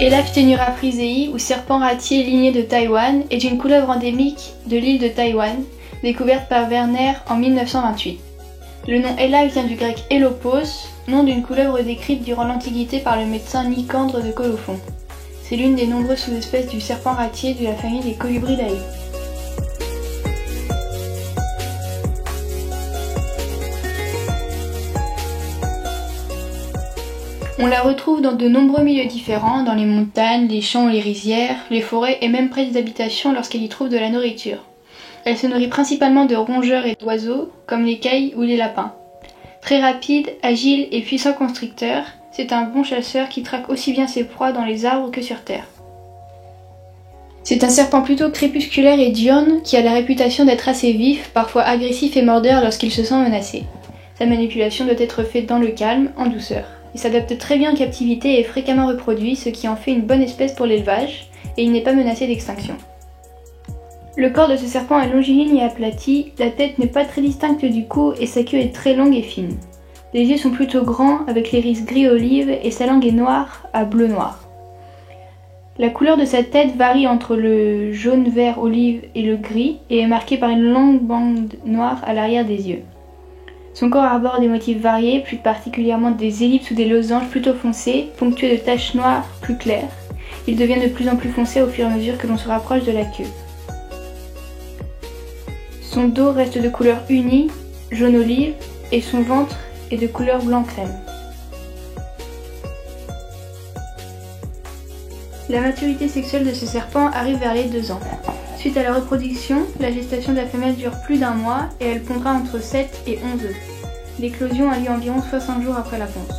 Elaphthenura frisei, ou serpent ratier ligné de Taïwan, est une couleuvre endémique de l'île de Taïwan, découverte par Werner en 1928. Le nom Elaph vient du grec Elopos, nom d'une couleuvre décrite durant l'Antiquité par le médecin Nicandre de Colophon. C'est l'une des nombreuses sous-espèces du serpent ratier de la famille des Colubridae. On la retrouve dans de nombreux milieux différents, dans les montagnes, les champs ou les rizières, les forêts et même près des habitations lorsqu'elle y trouve de la nourriture. Elle se nourrit principalement de rongeurs et d'oiseaux, comme les cailles ou les lapins. Très rapide, agile et puissant constricteur, c'est un bon chasseur qui traque aussi bien ses proies dans les arbres que sur terre. C'est un serpent plutôt crépusculaire et diurne qui a la réputation d'être assez vif, parfois agressif et mordeur lorsqu'il se sent menacé. Sa manipulation doit être faite dans le calme, en douceur. Il s'adapte très bien en captivité et est fréquemment reproduit, ce qui en fait une bonne espèce pour l'élevage, et il n'est pas menacé d'extinction. Le corps de ce serpent est longiligne et aplati, la tête n'est pas très distincte du cou et sa queue est très longue et fine. Les yeux sont plutôt grands avec l'iris gris-olive et sa langue est noire à bleu-noir. La couleur de sa tête varie entre le jaune-vert-olive et le gris et est marquée par une longue bande noire à l'arrière des yeux. Son corps arbore des motifs variés, plus particulièrement des ellipses ou des losanges plutôt foncés, ponctués de taches noires plus claires. Il devient de plus en plus foncé au fur et à mesure que l'on se rapproche de la queue. Son dos reste de couleur unie, jaune-olive, et son ventre est de couleur blanc-crème. La maturité sexuelle de ce serpent arrive vers les 2 ans. Suite à la reproduction, la gestation de la femelle dure plus d'1 mois et elle pondra entre 7 et 11 œufs. L'éclosion a lieu environ 60 jours après la ponte.